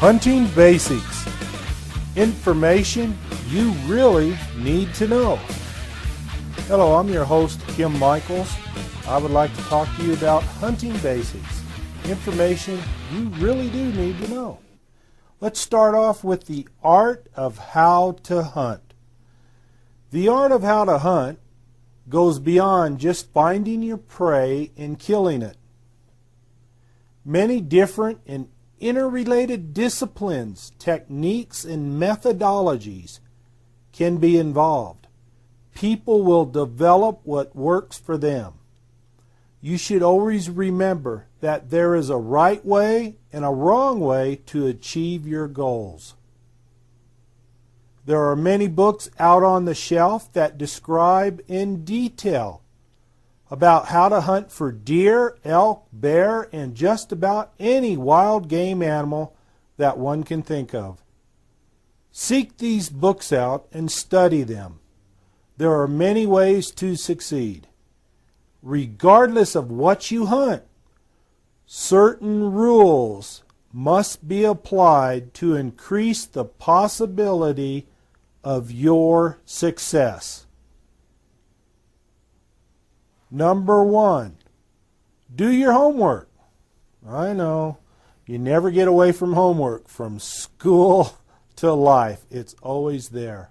Hunting Basics. Information you really need to know. Hello, I'm your host, Kim Michaels. I would like to talk to you about hunting basics. Information you really do need to know. Let's start off with the art of how to hunt. The art of how to hunt goes beyond just finding your prey and killing it. Many different and interrelated disciplines, techniques, and methodologies can be involved. People will develop what works for them. You should always remember that there is a right way and a wrong way to achieve your goals. There are many books out on the shelf that describe in detail about how to hunt for deer, elk, bear, and just about any wild game animal that one can think of. Seek these books out and study them. There are many ways to succeed. Regardless of what you hunt, certain rules must be applied to increase the possibility of your success. Number 1, do your homework. I know, you never get away from homework, from school to life. It's always there.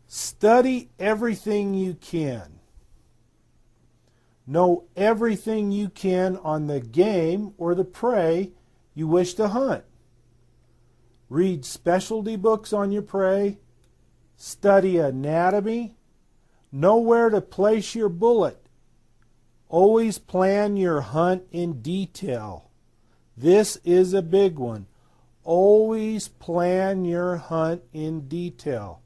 Study everything you can. Know everything you can on the game or the prey you wish to hunt. Read specialty books on your prey. Study anatomy. Know where to place your bullet. Always plan your hunt in detail. This is a big one. Always plan your hunt in detail.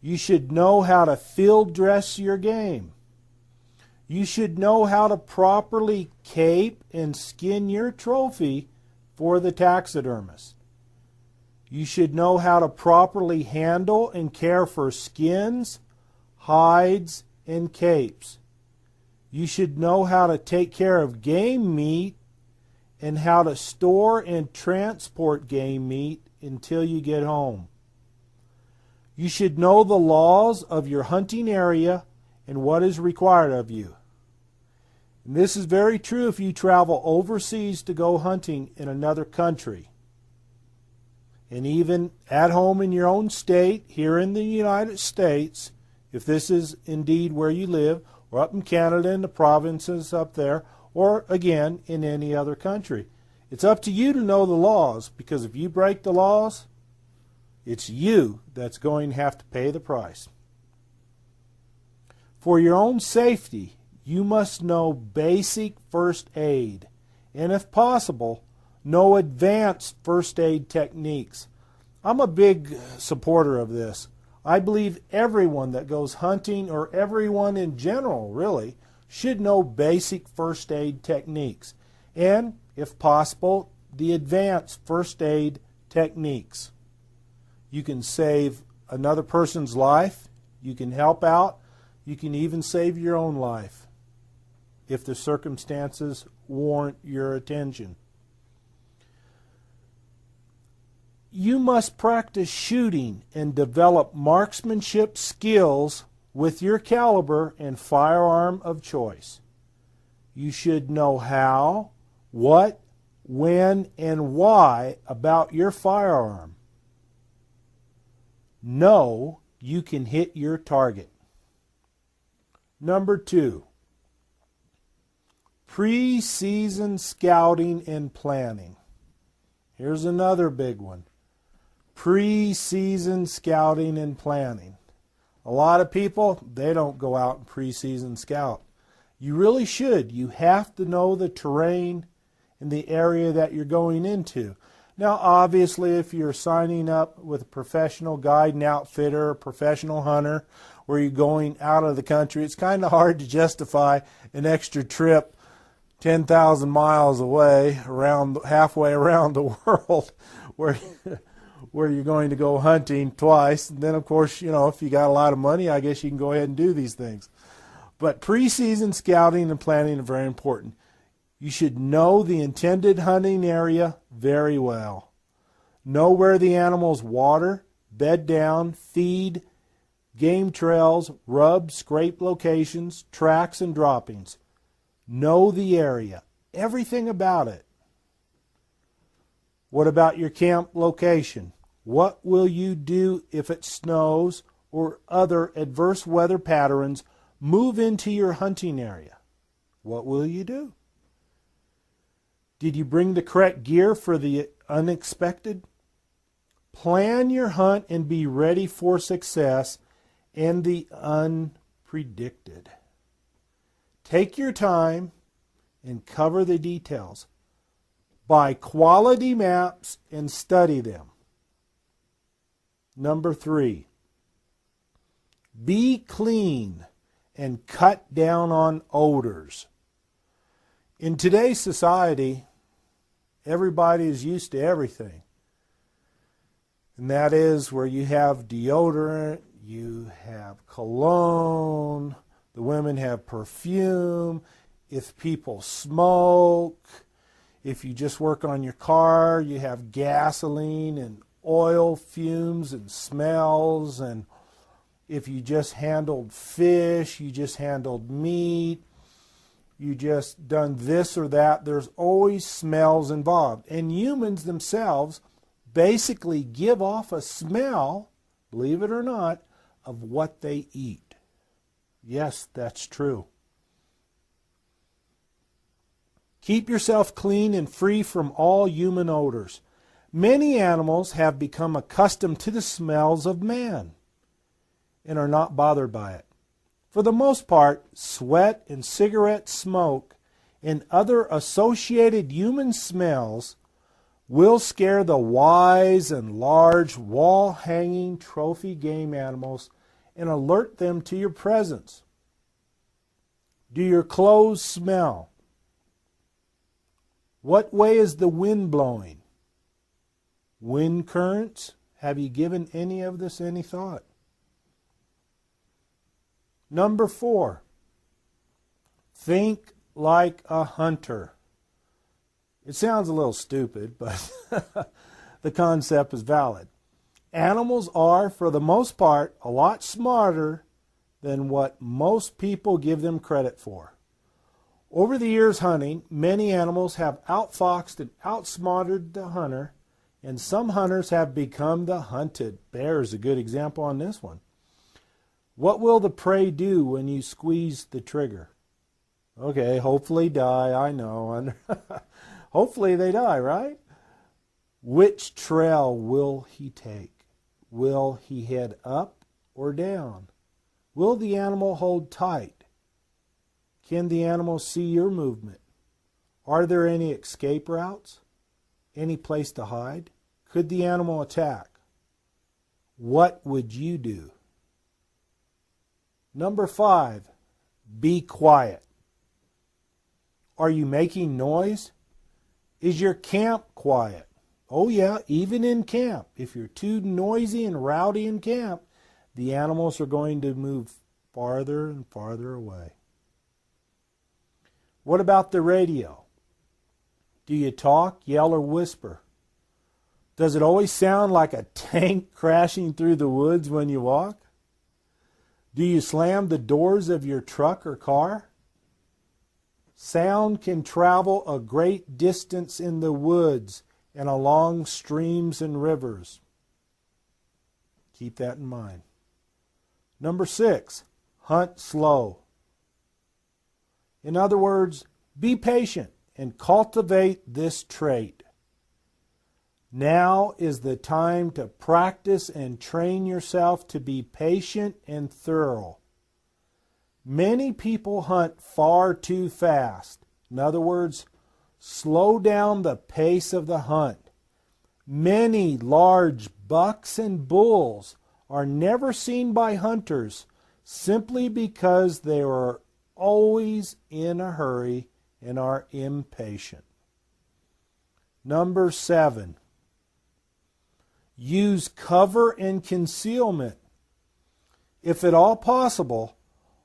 You should know how to field dress your game. You should know how to properly cape and skin your trophy for the taxidermist. You should know how to properly handle and care for skins, hides, and capes. You should know how to take care of game meat and how to store and transport game meat until you get home. You should know the laws of your hunting area and what is required of you. And this is very true if you travel overseas to go hunting in another country. And even at home in your own state, here in the United States, if this is indeed where you live, or up in Canada in the provinces up there, or again in any other country. It's up to you to know the laws, because if you break the laws, it's you that's going to have to pay the price. For your own safety, you must know basic first aid, and if possible, know advanced first aid techniques. I'm a big supporter of this. I believe everyone that goes hunting, or everyone in general really, should know basic first aid techniques, and if possible, the advanced first aid techniques. You can save another person's life, you can help out, you can even save your own life if the circumstances warrant your attention. You must practice shooting and develop marksmanship skills with your caliber and firearm of choice. You should know how, what, when, and why about your firearm. Know you can hit your target. Number 2, preseason scouting and planning. Here's another big one. Preseason scouting and planning. A lot of people, they don't go out and preseason scout. You really should. You have to know the terrain and the area that you're going into. Now, obviously, if you're signing up with a professional guide and outfitter, a professional hunter, where you're going out of the country, it's kind of hard to justify an extra trip 10,000 miles away, halfway around the world, where you're going to go hunting twice. And then, of course, if you got a lot of money, I guess you can go ahead and do these things. But preseason scouting and planning are very important. You should know the intended hunting area very well. Know where the animals water, bed down, feed, game trails, rub, scrape locations, tracks, and droppings. Know the area, everything about it. What about your camp location? What will you do if it snows or other adverse weather patterns move into your hunting area? What will you do? Did you bring the correct gear for the unexpected? Plan your hunt and be ready for success and the unpredicted. Take your time and cover the details. Buy quality maps and study them. Number 3, be clean and cut down on odors. In today's society, everybody is used to everything. And that is where you have deodorant, you have cologne, the women have perfume, if people smoke, if you just work on your car, you have gasoline and oil fumes and smells, and if you just handled fish, you just handled meat, you just done this or that, there's always smells involved. And humans themselves basically give off a smell, believe it or not, of what they eat. Yes, that's true. Keep yourself clean and free from all human odors. Many animals have become accustomed to the smells of man and are not bothered by it. For the most part, sweat and cigarette smoke and other associated human smells will scare the wise and large wall-hanging trophy game animals and alert them to your presence. Do your clothes smell? What way is the wind blowing? Wind currents? Have you given any of this any thought? Number 4, think like a hunter. It sounds a little stupid, but the concept is valid. Animals are, for the most part, a lot smarter than what most people give them credit for. Over the years hunting, many animals have outfoxed and outsmarted the hunter, and some hunters have become the hunted. Bear is a good example on this one. What will the prey do when you squeeze the trigger? Okay, hopefully die, I know. Hopefully they die, right? Which trail will he take? Will he head up or down? Will the animal hold tight? Can the animal see your movement? Are there any escape routes? Any place to hide? Could the animal attack? What would you do? Number 5, be quiet. Are you making noise? Is your camp quiet? Oh yeah, even in camp. If you're too noisy and rowdy in camp, the animals are going to move farther and farther away. What about the radio? Do you talk, yell, or whisper? Does it always sound like a tank crashing through the woods when you walk? Do you slam the doors of your truck or car? Sound can travel a great distance in the woods and along streams and rivers. Keep that in mind. Number 6, hunt slow. In other words, be patient and cultivate this trait. Now is the time to practice and train yourself to be patient and thorough. Many people hunt far too fast. In other words, slow down the pace of the hunt. Many large bucks and bulls are never seen by hunters simply because they are always in a hurry and are impatient. Number 7, use cover and concealment. If at all possible,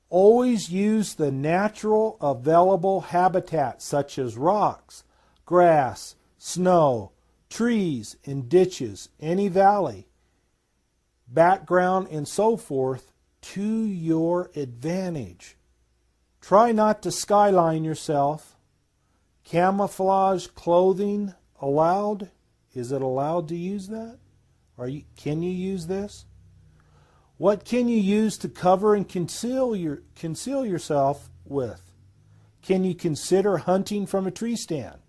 always use the natural available habitat such as rocks, grass, snow, trees and ditches, any valley, background, and so forth to your advantage. Try not to skyline yourself. Camouflage clothing allowed? Is it allowed to use that? Can you use this? What can you use to cover and conceal yourself with? Can you consider hunting from a tree stand?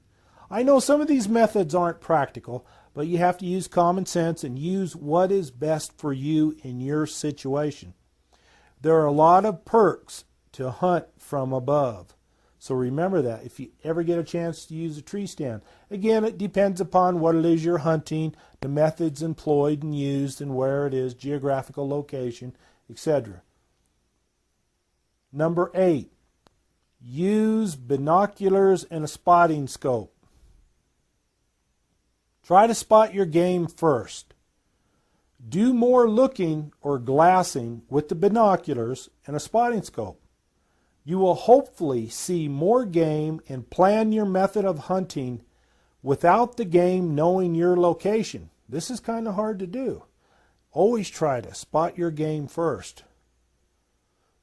I know some of these methods aren't practical, but you have to use common sense and use what is best for you in your situation. There are a lot of perks to hunt from above. So remember that if you ever get a chance to use a tree stand. Again, it depends upon what it is you're hunting, the methods employed and used, and where it is, geographical location, etc. Number 8, use binoculars and a spotting scope. Try to spot your game first. Do more looking or glassing with the binoculars and a spotting scope. You will hopefully see more game and plan your method of hunting without the game knowing your location. This is kind of hard to do. Always try to spot your game first.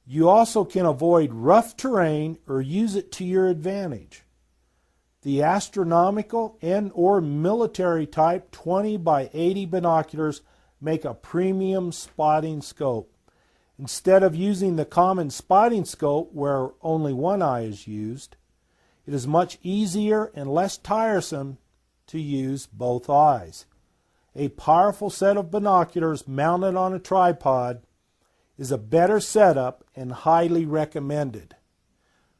You also can avoid rough terrain or use it to your advantage. The astronomical and or military type 20 by 80 binoculars make a premium spotting scope. Instead of using the common spotting scope where only one eye is used, it is much easier and less tiresome to use both eyes. A powerful set of binoculars mounted on a tripod is a better setup and highly recommended.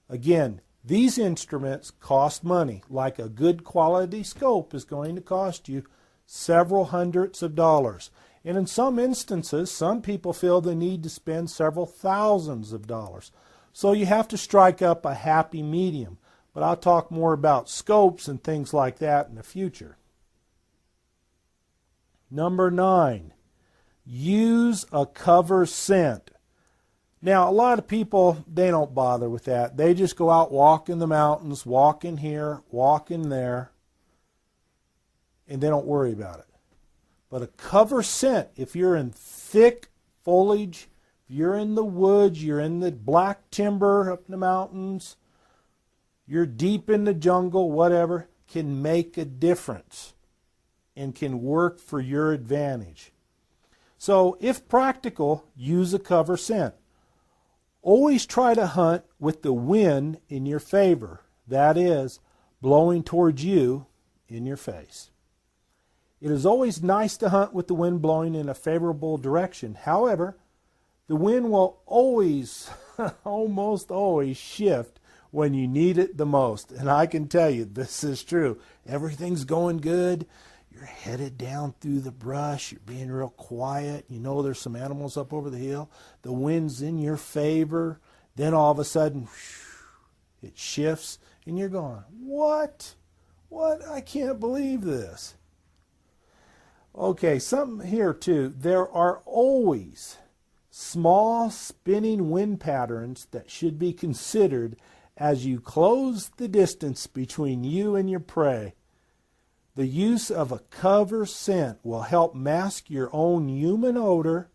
Again, these instruments cost money. Like a good quality scope is going to cost you several hundreds of dollars. And in some instances, some people feel the need to spend several thousands of dollars. So you have to strike up a happy medium. But I'll talk more about scopes and things like that in the future. Number 9, use a cover scent. Now, a lot of people, they don't bother with that. They just go out, walk in the mountains, walk in here, walk in there, and they don't worry about it. But a cover scent, if you're in thick foliage, if you're in the woods, you're in the black timber up in the mountains, you're deep in the jungle, whatever, can make a difference and can work for your advantage. So, if practical, use a cover scent. Always try to hunt with the wind in your favor, that is, blowing towards you in your face. It is always nice to hunt with the wind blowing in a favorable direction. However, the wind will always, almost always shift when you need it the most. And I can tell you, this is true. Everything's going good. You're headed down through the brush. You're being real quiet. You know there's some animals up over the hill. The wind's in your favor. Then all of a sudden, it shifts. And you're going, what? What? I can't believe this. Okay, something here too. There are always small spinning wind patterns that should be considered as you close the distance between you and your prey. The use of a cover scent will help mask your own human odor,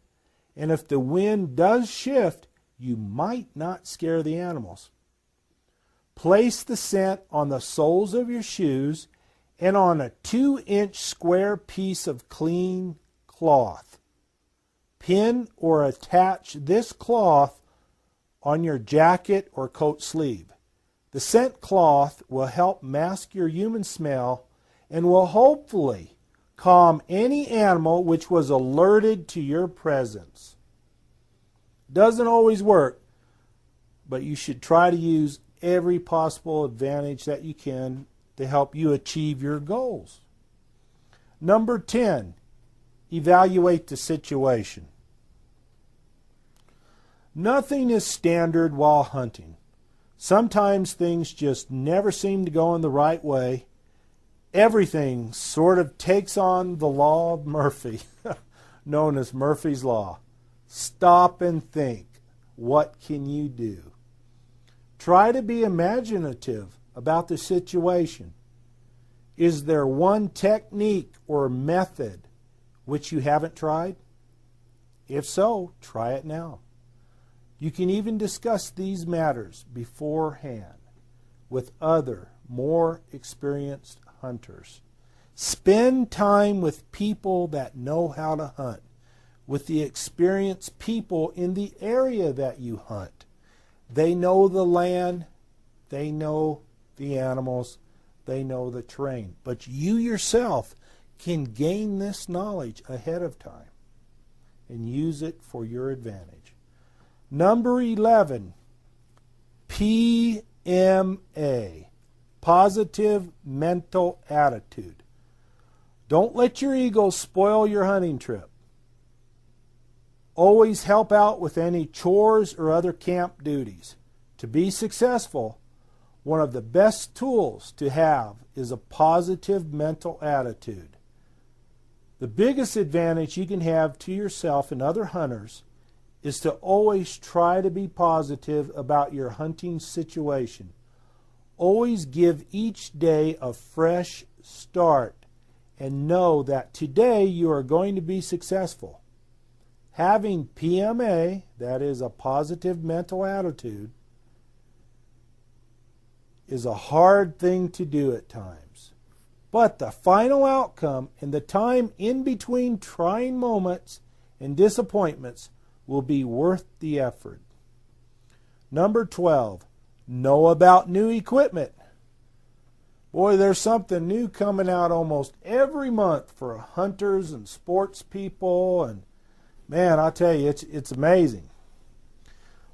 and if the wind does shift, you might not scare the animals. Place the scent on the soles of your shoes and on a 2-inch square piece of clean cloth. Pin or attach this cloth on your jacket or coat sleeve. The scent cloth will help mask your human smell and will hopefully calm any animal which was alerted to your presence. Doesn't always work, but you should try to use every possible advantage that you can to help you achieve your goals. Number 10, evaluate the situation. Nothing is standard while hunting. Sometimes things just never seem to go in the right way. Everything sort of takes on the law of Murphy, known as Murphy's Law. Stop and think. What can you do? Try to be imaginative about the situation. Is there one technique or method which you haven't tried? If so, try it now. You can even discuss these matters beforehand with other, more experienced hunters. Spend time with people that know how to hunt, with the experienced people in the area that you hunt. They know the land, they know the animals, they know the terrain. But you yourself can gain this knowledge ahead of time and use it for your advantage. Number 11, PMA, positive mental attitude. Don't let your ego spoil your hunting trip. Always help out with any chores or other camp duties. To be successful, one of the best tools to have is a positive mental attitude. The biggest advantage you can have to yourself and other hunters is to always try to be positive about your hunting situation. Always give each day a fresh start and know that today you are going to be successful. Having PMA, that is a positive mental attitude, is a hard thing to do at times. But the final outcome and the time in between trying moments and disappointments will be worth the effort. Number 12, know about new equipment. Boy, there's something new coming out almost every month for hunters and sports people, and man, I'll tell you, it's amazing.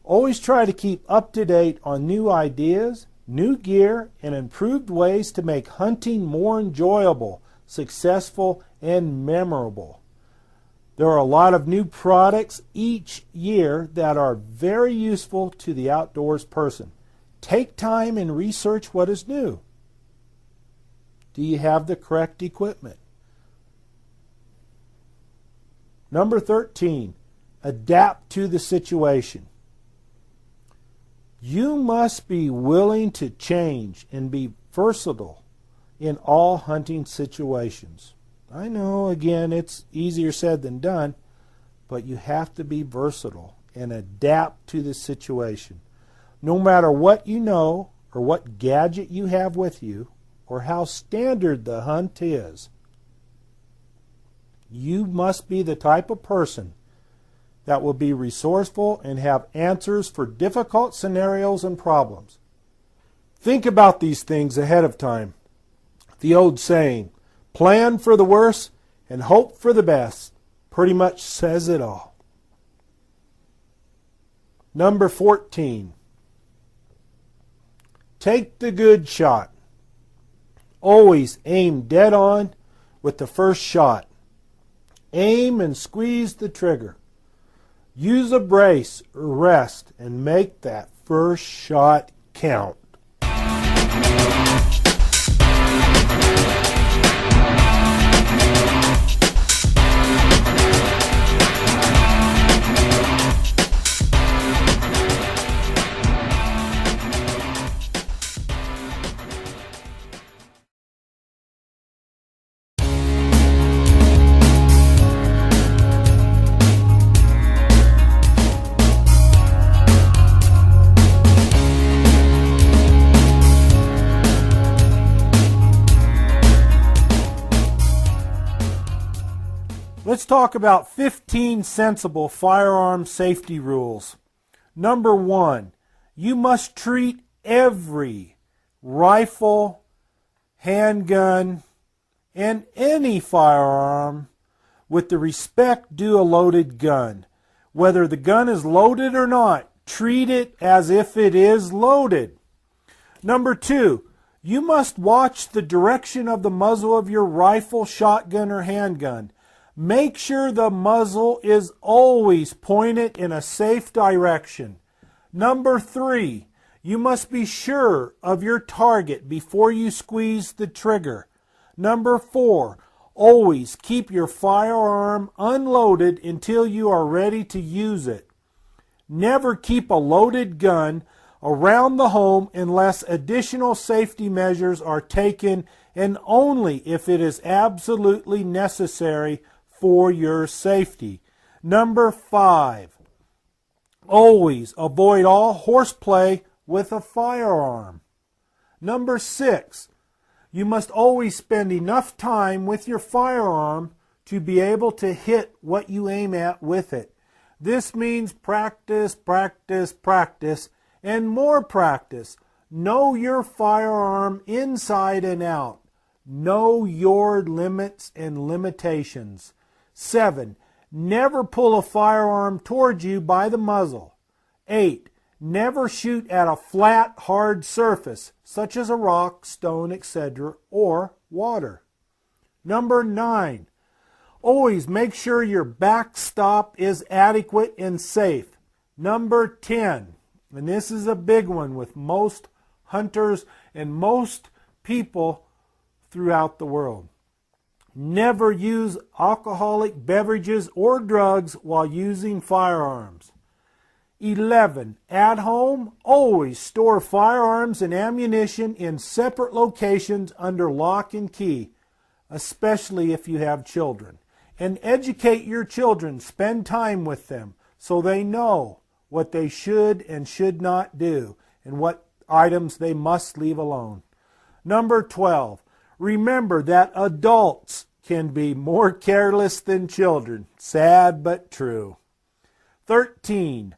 Always try to keep up to date on new ideas, new gear, and improved ways to make hunting more enjoyable, successful, and memorable. There are a lot of new products each year that are very useful to the outdoors person. Take time and research what is new. Do you have the correct equipment? Number 13, adapt to the situation. You must be willing to change and be versatile in all hunting situations. I know, again, it's easier said than done, but you have to be versatile and adapt to the situation. No matter what you know or what gadget you have with you or how standard the hunt is, you must be the type of person that will be resourceful and have answers for difficult scenarios and problems. Think about these things ahead of time. The old saying, plan for the worst and hope for the best, pretty much says it all. Number 14, take the good shot. Always aim dead on with the first shot. Aim and squeeze the trigger. Use a brace or rest and make that first shot count. Let's talk about 15 sensible firearm safety rules. Number 1, you must treat every rifle, handgun, and any firearm with the respect due a loaded gun. Whether the gun is loaded or not, treat it as if it is loaded. Number 2, you must watch the direction of the muzzle of your rifle, shotgun, or handgun. Make sure the muzzle is always pointed in a safe direction. Number 3, you must be sure of your target before you squeeze the trigger. Number 4, always keep your firearm unloaded until you are ready to use it. Never keep a loaded gun around the home unless additional safety measures are taken and only if it is absolutely necessary for your safety. Number 5, always avoid all horseplay with a firearm. Number 6, you must always spend enough time with your firearm to be able to hit what you aim at with it. This means practice, practice, practice, and more practice. Know your firearm inside and out. Know your limits and limitations. 7, never pull a firearm towards you by the muzzle. 8, never shoot at a flat, hard surface, such as a rock, stone, etc., or water. Number 9, always make sure your backstop is adequate and safe. Number 10, and this is a big one with most hunters and most people throughout the world. Never use alcoholic beverages or drugs while using firearms. 11, at home, always store firearms and ammunition in separate locations under lock and key, especially if you have children. And educate your children, spend time with them so they know what they should and should not do and what items they must leave alone. Number 12, remember that adults can be more careless than children. Sad but true. 13,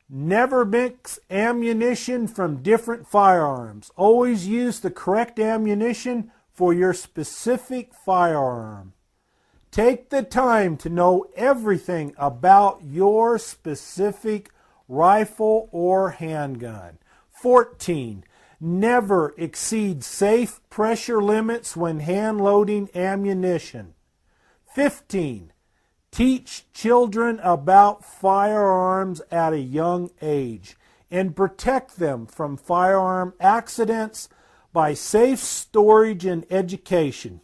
never mix ammunition from different firearms. Always use the correct ammunition for your specific firearm. Take the time to know everything about your specific rifle or handgun. 14, never exceed safe pressure limits when hand loading ammunition. 15, teach children about firearms at a young age and protect them from firearm accidents by safe storage and education.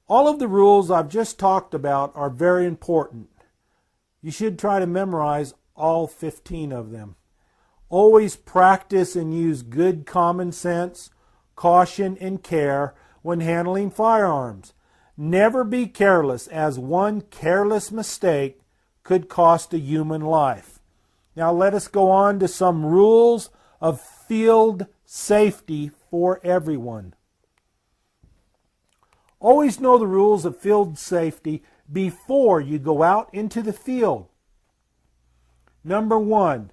All of the rules I've just talked about are very important. You should try to memorize all 15 of them. Always practice and use good common sense, caution, and care when handling firearms. Never be careless, as one careless mistake could cost a human life. Now let us go on to some rules of field safety for everyone. Always know the rules of field safety before you go out into the field. Number 1,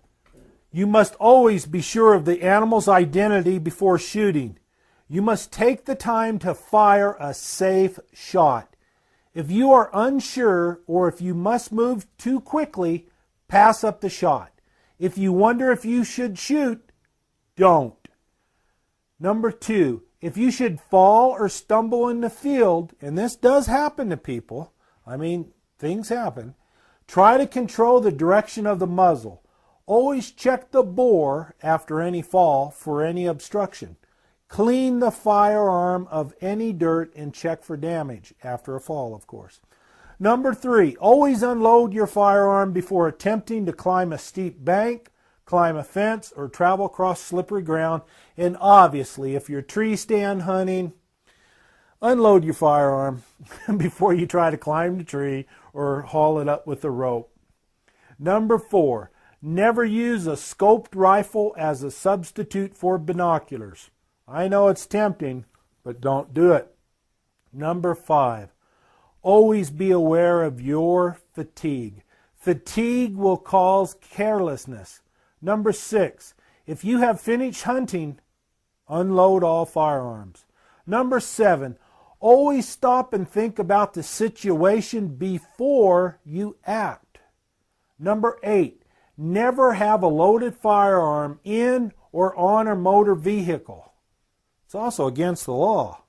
you must always be sure of the animal's identity before shooting. You must take the time to fire a safe shot. If you are unsure or if you must move too quickly, pass up the shot. If you wonder if you should shoot, don't. Number 2, if you should fall or stumble in the field, and this does happen to people, things happen, try to control the direction of the muzzle. Always check the bore after any fall for any obstruction. Clean the firearm of any dirt and check for damage after a fall, of course. Number 3, always unload your firearm before attempting to climb a steep bank, climb a fence, or travel across slippery ground. And obviously, if you're tree stand hunting, unload your firearm before you try to climb the tree or haul it up with a rope. Number 4, never use a scoped rifle as a substitute for binoculars. I know it's tempting, but don't do it. Number 5, always be aware of your fatigue. Fatigue will cause carelessness. Number 6, if you have finished hunting, unload all firearms. Number 7, always stop and think about the situation before you act. Number 8, never have a loaded firearm in or on a motor vehicle. It's also against the law.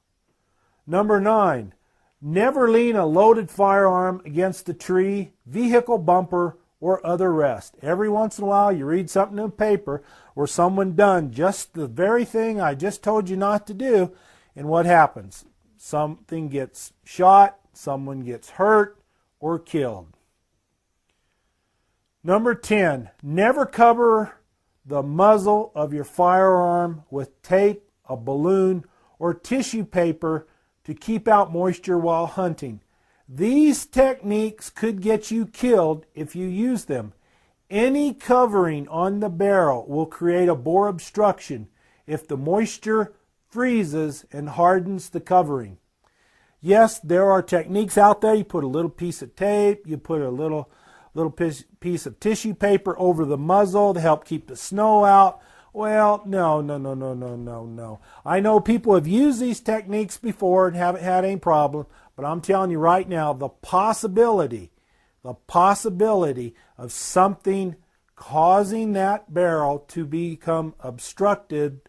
Number 9, never lean a loaded firearm against a tree, vehicle bumper, or other rest. Every once in a while you read something in the paper where someone done just the very thing I just told you not to do, and what happens? Something gets shot, someone gets hurt, or killed. Number 10, never cover the muzzle of your firearm with tape, a balloon, or tissue paper to keep out moisture while hunting. These techniques could get you killed if you use them. Any covering on the barrel will create a bore obstruction if the moisture freezes and hardens the covering. Yes, there are techniques out there. You put a little piece of tape, you put a little piece of tissue paper over the muzzle to help keep the snow out. Well, no. I know people have used these techniques before and haven't had any problem, but I'm telling you right now, the possibility of something causing that barrel to become obstructed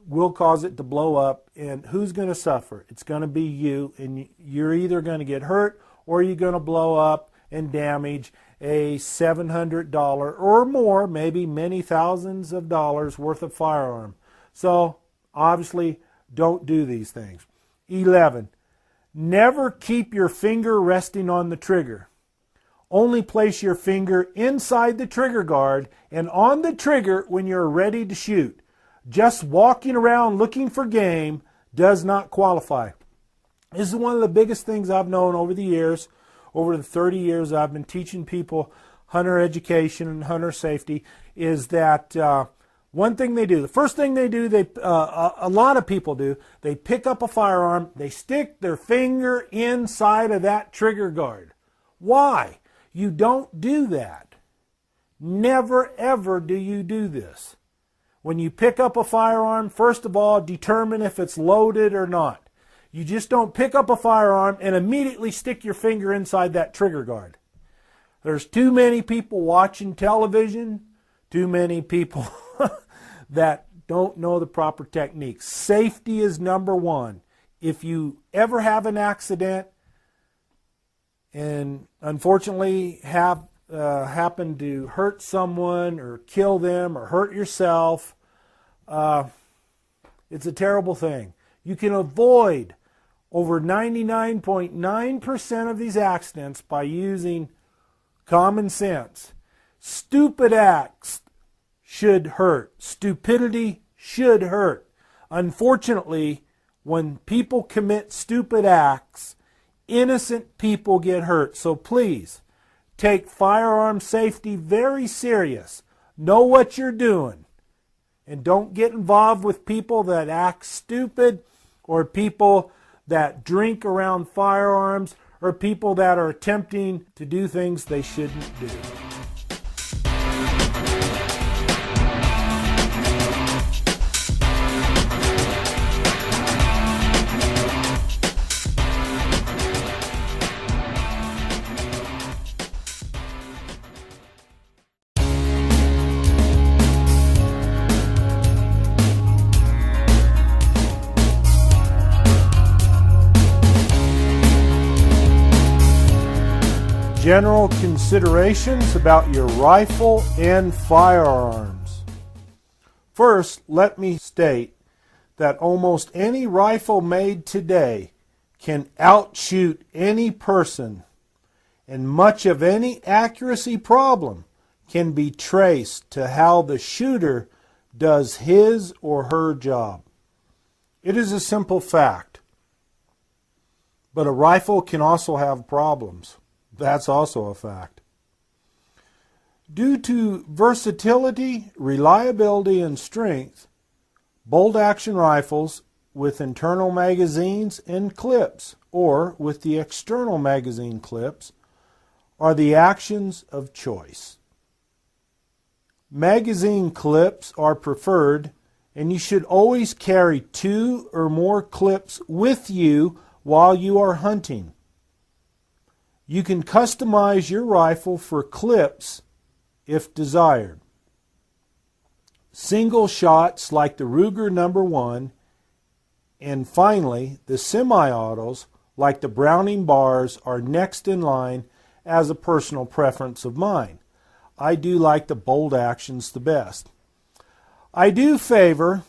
will cause it to blow up, and who's going to suffer? It's going to be you, and you're either going to get hurt or you're going to blow up and damage a $700 or more, maybe many thousands of dollars worth of firearm. So obviously don't do these things. 11. Never keep your finger resting on the trigger. Only place your finger inside the trigger guard and on the trigger when you're ready to shoot. Just walking around looking for game does not qualify. This is one of the biggest things I've known over the years, over the 30 years I've been teaching people hunter education and hunter safety, is that one thing they do, the first thing they do, a lot of people do, they pick up a firearm, they stick their finger inside of that trigger guard. Why? You don't do that. Never ever do you do this. When you pick up a firearm, first of all, determine if it's loaded or not. You just don't pick up a firearm and immediately stick your finger inside that trigger guard. There's too many people watching television, too many people that don't know the proper techniques. Safety is number one. If you ever have an accident and unfortunately happen to hurt someone or kill them or hurt yourself, it's a terrible thing. You can avoid over 99.9% of these accidents by using common sense. Stupid acts should hurt. Stupidity should hurt. Unfortunately, when people commit stupid acts, innocent people get hurt. So please, take firearm safety very serious. Know what you're doing. And don't get involved with people that act stupid, or people that drink around firearms, or people that are attempting to do things they shouldn't do. General considerations about your rifle and firearms. First, let me state that almost any rifle made today can outshoot any person, and much of any accuracy problem can be traced to how the shooter does his or her job. It is a simple fact. But a rifle can also have problems. That's also a fact. Due to versatility, reliability, and strength, bolt-action rifles with internal magazines and clips, or with the external magazine clips, are the actions of choice. Magazine clips are preferred, and you should always carry 2 or more clips with you while you are hunting. You can customize your rifle for clips if desired. Single shots like the Ruger No. 1, and finally the semi-autos like the Browning bars are next in line as a personal preference of mine. I do like the bolt actions the best. I do favor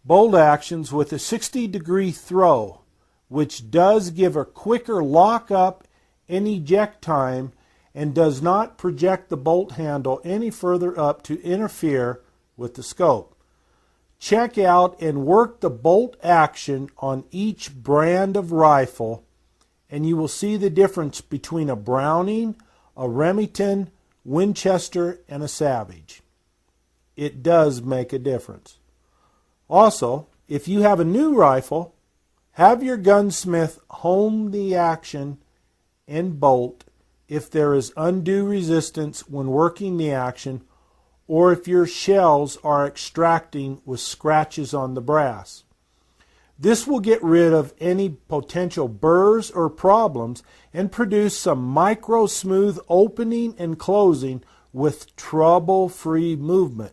bolt actions with a 60-degree throw, which does give a quicker lock up and eject time and does not project the bolt handle any further up to interfere with the scope. Check out and work the bolt action on each brand of rifle, and you will see the difference between a Browning, a Remington, Winchester, and a Savage. It does make a difference. Also, if you have a new rifle, have your gunsmith hone the action and bolt if there is undue resistance when working the action, or if your shells are extracting with scratches on the brass. This will get rid of any potential burrs or problems and produce some micro smooth opening and closing with trouble-free movement.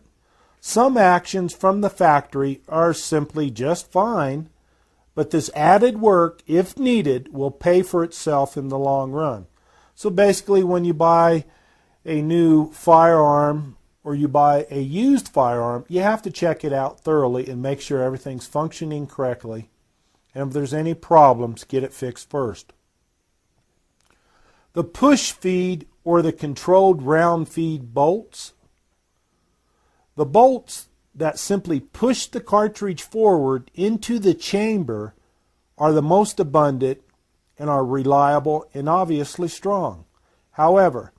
Some actions from the factory are simply just fine, but this added work, if needed, will pay for itself in the long run. So basically, when you buy a new firearm or you buy a used firearm, you have to check it out thoroughly and make sure everything's functioning correctly. And if there's any problems, get it fixed first. The push feed or the controlled round feed bolts. The bolts that simply push the cartridge forward into the chamber are the most abundant and are reliable and obviously strong. However,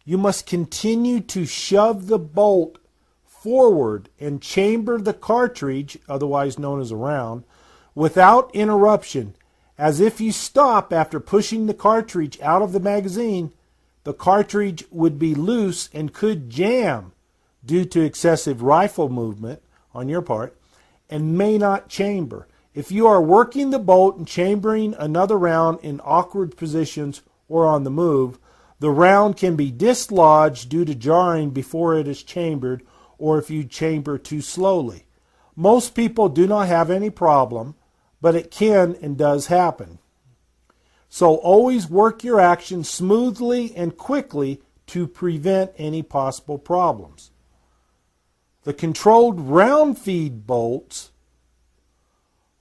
you must continue to shove the bolt forward and chamber the cartridge, otherwise known as a round, without interruption, as if you stop after pushing the cartridge out of the magazine, the cartridge would be loose and could jam due to excessive rifle movement on your part and may not chamber. If you are working the bolt and chambering another round in awkward positions or on the move, the round can be dislodged due to jarring before it is chambered, or if you chamber too slowly. Most people do not have any problem, but it can and does happen. So always work your action smoothly and quickly to prevent any possible problems. The controlled round feed bolts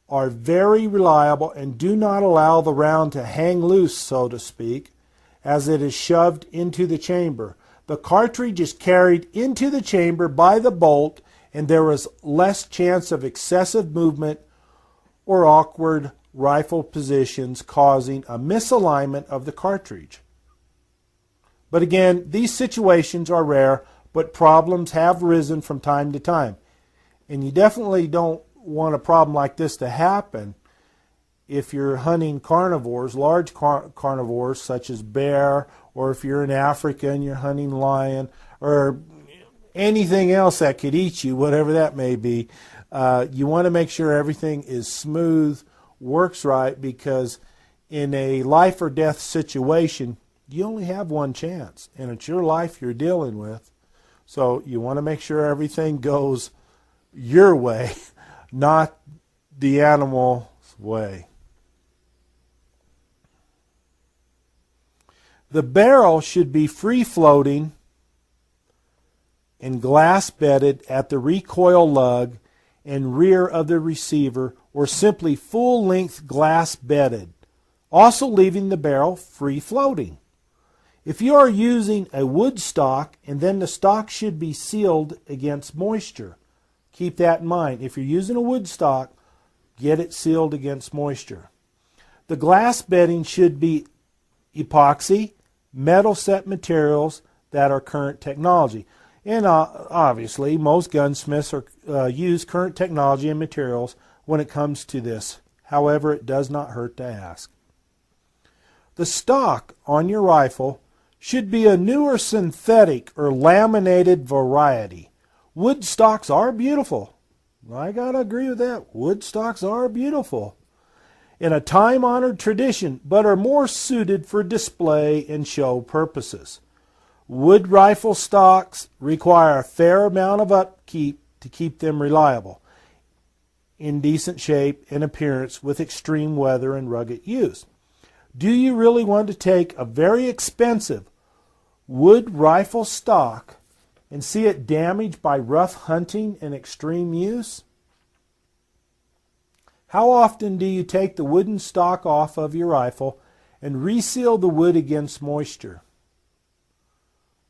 are very reliable and do not allow the round to hang loose, so to speak, as it is shoved into the chamber. The cartridge is carried into the chamber by the bolt, and there is less chance of excessive movement or awkward rifle positions causing a misalignment of the cartridge. But again, these situations are rare, but problems have risen from time to time. And you definitely don't want a problem like this to happen if you're hunting carnivores, large carnivores such as bear, or if you're in Africa and you're hunting lion, or anything else that could eat you, whatever that may be. You want to make sure everything is smooth, works right, because in a life or death situation, you only have one chance, and it's your life you're dealing with. So you want to make sure everything goes your way, not the animal's way. The barrel should be free-floating and glass-bedded at the recoil lug and rear of the receiver, or simply full-length glass-bedded, also leaving the barrel free-floating. If you are using a wood stock, and then the stock should be sealed against moisture. Keep that in mind. If you're using a wood stock, get it sealed against moisture. The glass bedding should be epoxy, metal set materials that are current technology. And obviously, most gunsmiths use current technology and materials when it comes to this. However, it does not hurt to ask. The stock on your rifle should be a newer synthetic or laminated variety. Wood stocks are beautiful. I gotta agree with that. Wood stocks are beautiful in a time-honored tradition, but are more suited for display and show purposes. Wood rifle stocks require a fair amount of upkeep to keep them reliable, in decent shape and appearance with extreme weather and rugged use. Do you really want to take a very expensive wood rifle stock and see it damaged by rough hunting and extreme use? How often do you take the wooden stock off of your rifle and reseal the wood against moisture?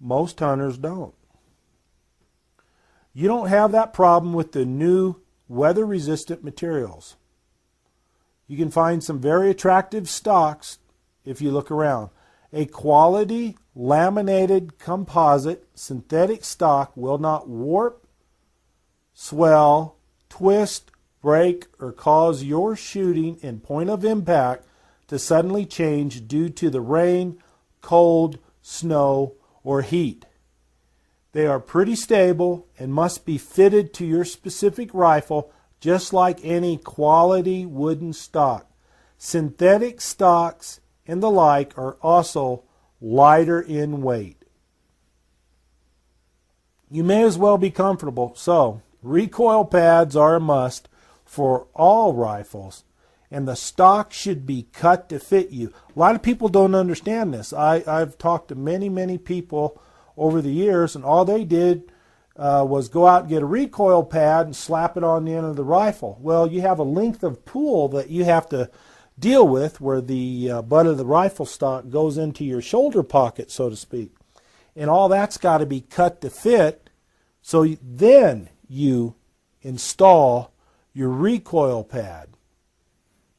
Most hunters don't. You don't have that problem with the new weather-resistant materials. You can find some very attractive stocks if you look around. A quality laminated composite synthetic stock will not warp, swell, twist, break, or cause your shooting and point of impact to suddenly change due to the rain, cold, snow, or heat. They are pretty stable and must be fitted to your specific rifle just like any quality wooden stock. Synthetic stocks and the like are also lighter in weight. You may as well be comfortable, so recoil pads are a must for all rifles, and the stock should be cut to fit you. A lot of people don't understand this. I've talked to many people over the years, and all they did was go out and get a recoil pad and slap it on the end of the rifle. Well, you have a length of pull that you have to deal with where the butt of the rifle stock goes into your shoulder pocket, so to speak. And all that's got to be cut to fit, so then you install your recoil pad.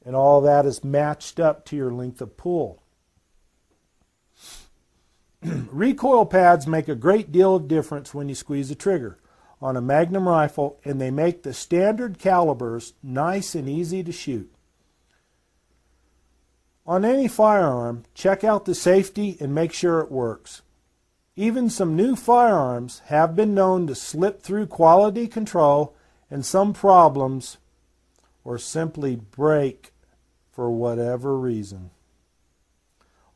And all that is matched up to your length of pull. Recoil pads make a great deal of difference when you squeeze the trigger on a Magnum rifle, and they make the standard calibers nice and easy to shoot. On any firearm, check out the safety and make sure it works. Even some new firearms have been known to slip through quality control, and some problems or simply break for whatever reason.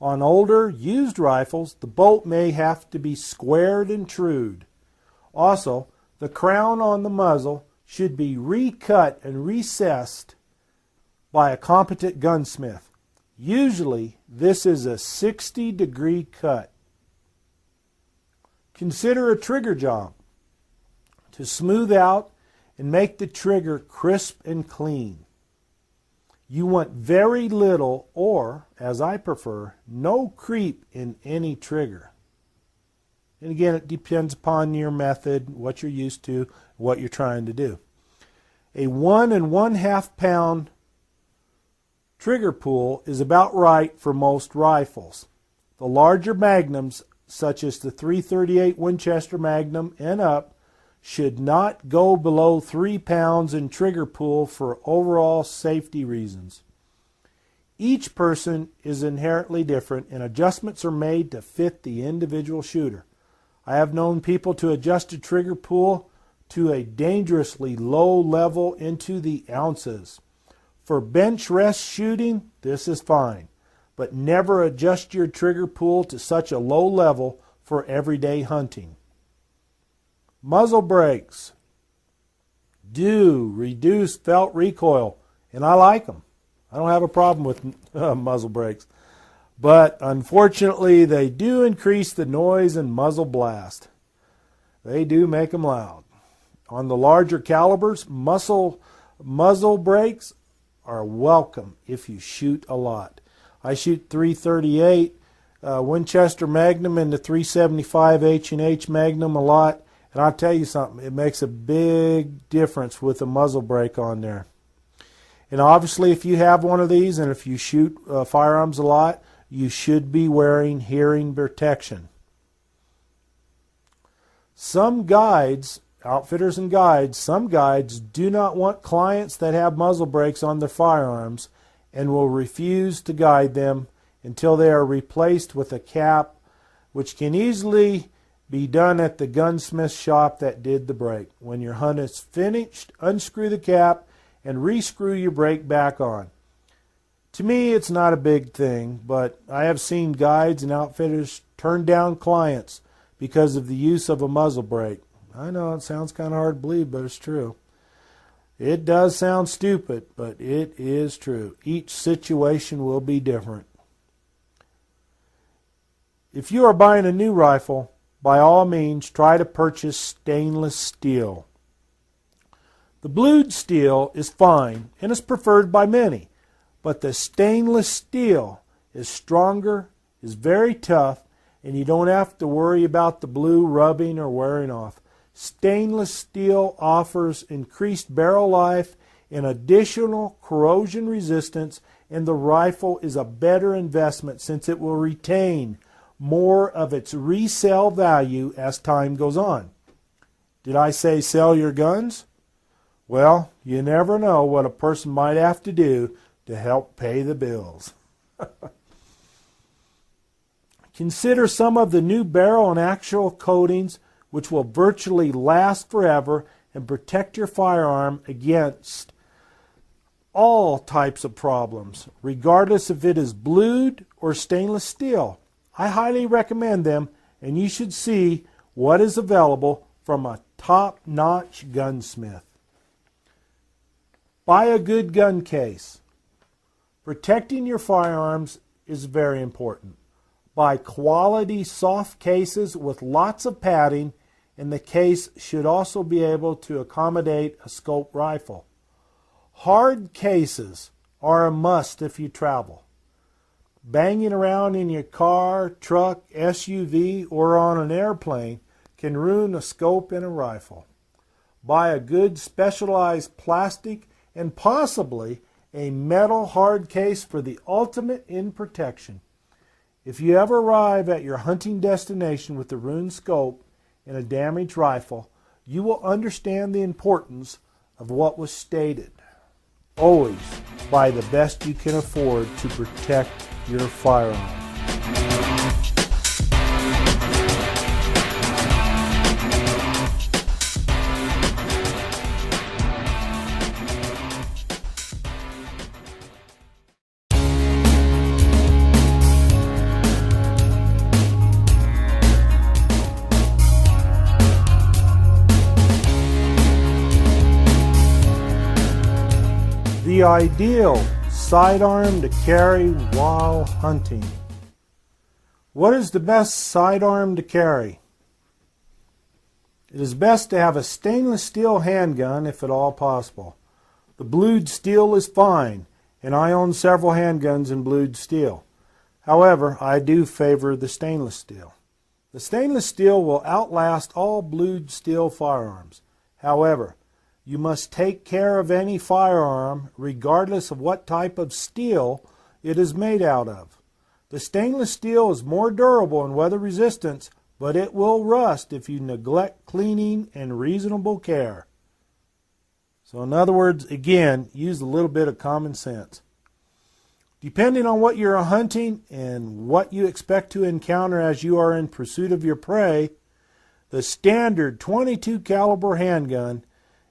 On older, used rifles, the bolt may have to be squared and trued. Also, the crown on the muzzle should be recut and recessed by a competent gunsmith. Usually, this is a 60-degree cut. Consider a trigger job to smooth out and make the trigger crisp and clean. You want very little, or, as I prefer, no creep in any trigger. And again, it depends upon your method, what you're used to, what you're trying to do. A 1 1/2 pound trigger pull is about right for most rifles. The larger magnums, such as the .338 Winchester Magnum and up, should not go below 3 pounds in trigger pull for overall safety reasons. Each person is inherently different, and adjustments are made to fit the individual shooter. I have known people to adjust a trigger pull to a dangerously low level into the ounces. For bench rest shooting, this is fine, but never adjust your trigger pull to such a low level for everyday hunting. Muzzle brakes do reduce felt recoil, and I like them. I don't have a problem with muzzle brakes, but unfortunately they do increase the noise and muzzle blast. They do make them loud. On the larger calibers, muzzle brakes are welcome if you shoot a lot. I shoot .338 Winchester Magnum and the .375 H&H Magnum a lot. And I'll tell you something, it makes a big difference with a muzzle brake on there. And obviously if you have one of these and if you shoot firearms a lot, you should be wearing hearing protection. Some guides, outfitters and guides, some guides do not want clients that have muzzle brakes on their firearms and will refuse to guide them until they are replaced with a cap, which can easily be done at the gunsmith shop that did the brake. When your hunt is finished, unscrew the cap and rescrew your brake back on. To me, it's not a big thing, but I have seen guides and outfitters turn down clients because of the use of a muzzle brake. I know it sounds kind of hard to believe, but it's true. It does sound stupid, but it is true. Each situation will be different. If you are buying a new rifle, by all means, try to purchase stainless steel. The blued steel is fine and is preferred by many, but the stainless steel is stronger, is very tough, and you don't have to worry about the blue rubbing or wearing off. Stainless steel offers increased barrel life and additional corrosion resistance, and the rifle is a better investment since it will retain more of its resale value as time goes on. Did I say sell your guns? Well, you never know what a person might have to do to help pay the bills. Consider some of the new barrel and axial coatings which will virtually last forever and protect your firearm against all types of problems, regardless if it is blued or stainless steel. I highly recommend them, and you should see what is available from a top-notch gunsmith. Buy a good gun case. Protecting your firearms is very important. Buy quality soft cases with lots of padding, and the case should also be able to accommodate a scope rifle. Hard cases are a must if you travel. Banging around in your car, truck, SUV, or on an airplane can ruin a scope and a rifle. Buy a good specialized plastic and possibly a metal hard case for the ultimate in protection. If you ever arrive at your hunting destination with a ruined scope and a damaged rifle, you will understand the importance of what was stated. Always buy the best you can afford to protect your firearm. The ideal sidearm to carry while hunting. What is the best sidearm to carry? It is best to have a stainless steel handgun if at all possible. The blued steel is fine, and I own several handguns in blued steel. However, I do favor the stainless steel. The stainless steel will outlast all blued steel firearms. However, you must take care of any firearm regardless of what type of steel it is made out of. The stainless steel is more durable and weather resistant, but it will rust if you neglect cleaning and reasonable care. So in other words, again, use a little bit of common sense. Depending on what you're hunting and what you expect to encounter as you are in pursuit of your prey, the standard .22 caliber handgun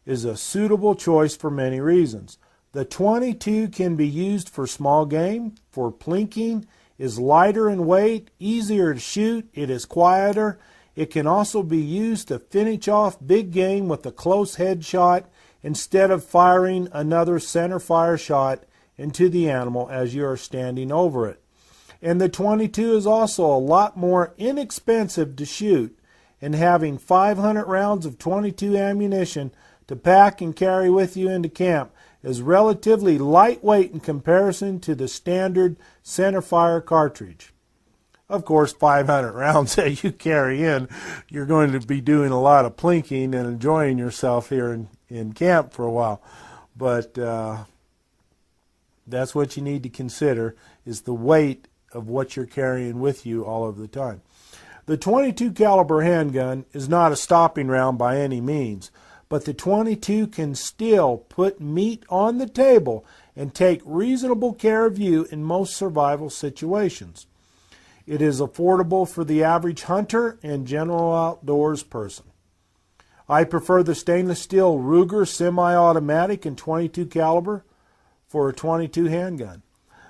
is a suitable choice for many reasons. The .22 can be used for small game, for plinking, is lighter in weight, easier to shoot, it is quieter. It can also be used to finish off big game with a close headshot instead of firing another center fire shot into the animal as you are standing over it. And the .22 is also a lot more inexpensive to shoot, and having 500 rounds of .22 ammunition to pack and carry with you into camp is relatively lightweight in comparison to the standard centerfire cartridge. Of course, 500 rounds that you carry in, you're going to be doing a lot of plinking and enjoying yourself here in camp for a while. But that's what you need to consider, is the weight of what you're carrying with you all of the time. The .22 caliber handgun is not a stopping round by any means, but the .22 can still put meat on the table and take reasonable care of you in most survival situations. It is affordable for the average hunter and general outdoors person. I prefer the stainless steel Ruger semi-automatic in .22 caliber for a .22 handgun.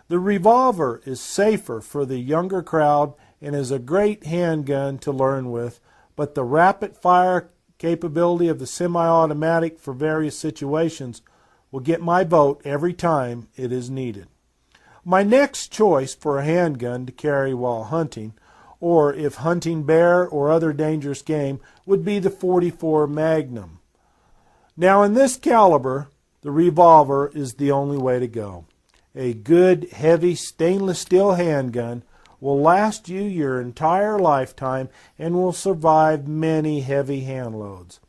The revolver is safer for the younger crowd and is a great handgun to learn with, but the rapid fire capability of the semi-automatic for various situations will get my vote every time it is needed. My next choice for a handgun to carry while hunting, or if hunting bear or other dangerous game, would be the .44 Magnum. Now in this caliber, the revolver is the only way to go. A good, heavy stainless steel handgun will last you your entire lifetime and will survive many heavy hand loads.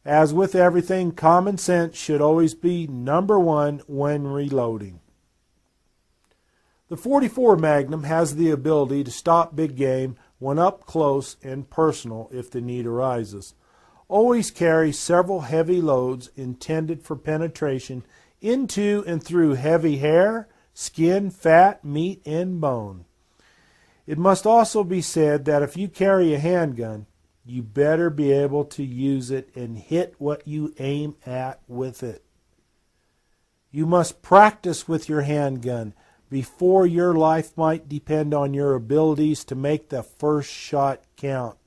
As with everything, common sense should always be number one when reloading. The .44 Magnum has the ability to stop big game when up close and personal if the need arises. Always carry several heavy loads intended for penetration into and through heavy hair, skin, fat, meat, and bone. It must also be said that if you carry a handgun, you better be able to use it and hit what you aim at with it. You must practice with your handgun before your life might depend on your abilities to make the first shot count.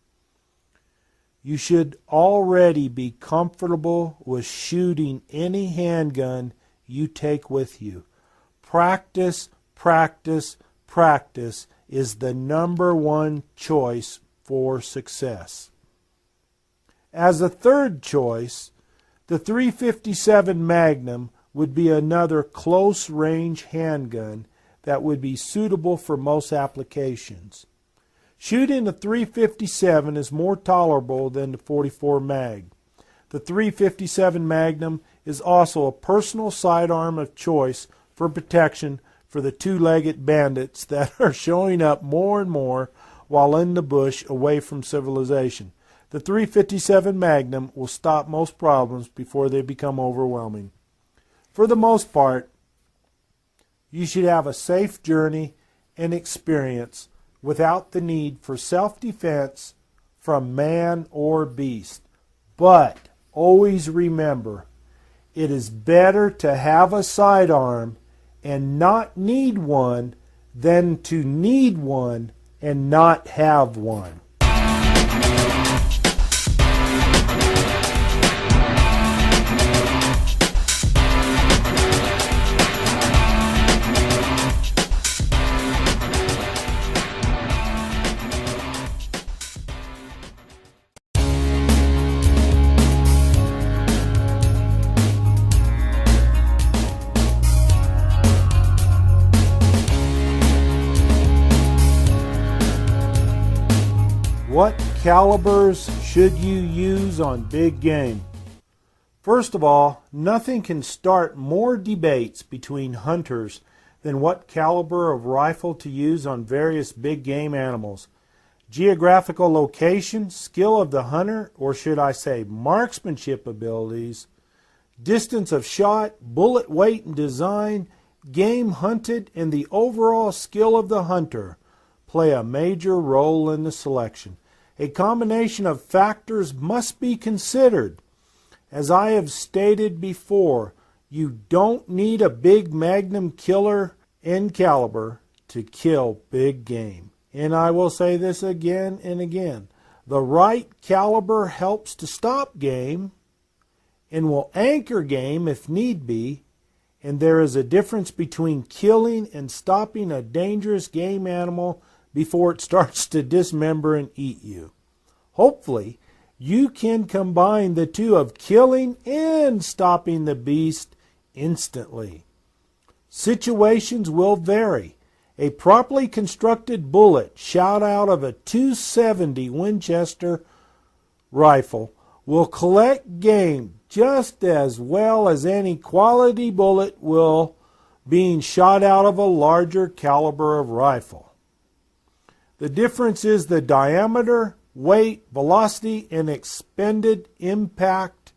You should already be comfortable with shooting any handgun you take with you. Practice, practice, practice is the number one choice for success. As a third choice, the .357 Magnum would be another close-range handgun that would be suitable for most applications. Shooting a .357 is more tolerable than the .44 Mag. The .357 Magnum is also a personal sidearm of choice for protection for the two-legged bandits that are showing up more and more while in the bush away from civilization. The .357 Magnum will stop most problems before they become overwhelming. For the most part, you should have a safe journey and experience without the need for self-defense from man or beast. But always remember, it is better to have a sidearm and not need one than to need one and not have one. What calibers should you use on big game? First of all, nothing can start more debates between hunters than what caliber of rifle to use on various big game animals. Geographical location, skill of the hunter, or should I say marksmanship abilities, distance of shot, bullet weight and design, game hunted, and the overall skill of the hunter play a major role in the selection. A combination of factors must be considered. As I have stated before, you don't need a big Magnum killer in caliber to kill big game. And I will say this again and again. The right caliber helps to stop game and will anchor game if need be. And there is a difference between killing and stopping a dangerous game animal before it starts to dismember and eat you. Hopefully, you can combine the two of killing and stopping the beast instantly. Situations will vary. A properly constructed bullet shot out of a .270 Winchester rifle will collect game just as well as any quality bullet will being shot out of a larger caliber of rifle. The difference is the diameter, weight, velocity, and expended impact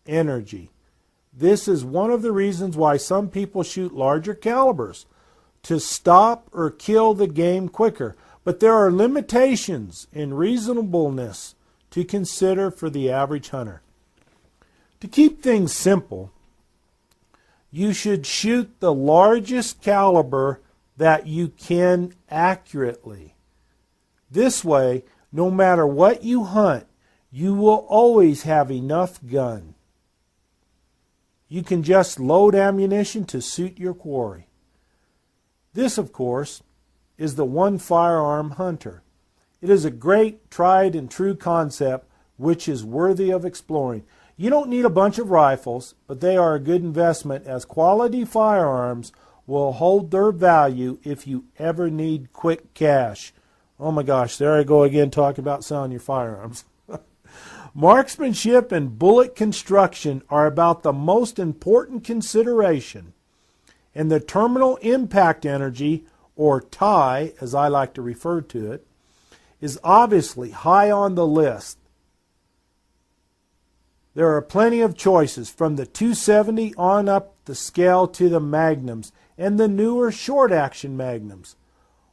energy. This is one of the reasons why some people shoot larger calibers, to stop or kill the game quicker. But there are limitations in reasonableness to consider for the average hunter. To keep things simple, you should shoot the largest caliber that you can accurately. This way, no matter what you hunt, you will always have enough gun. You can just load ammunition to suit your quarry. This, of course, is the one firearm hunter. It is a great, tried and true concept which is worthy of exploring. You don't need a bunch of rifles, but they are a good investment as quality firearms will hold their value if you ever need quick cash. Oh my gosh, there I go again talking about selling your firearms. Marksmanship and bullet construction are about the most important consideration, and the terminal impact energy, or TIE as I like to refer to it, is obviously high on the list. There are plenty of choices from the 270 on up the scale to the Magnums and the newer short-action Magnums.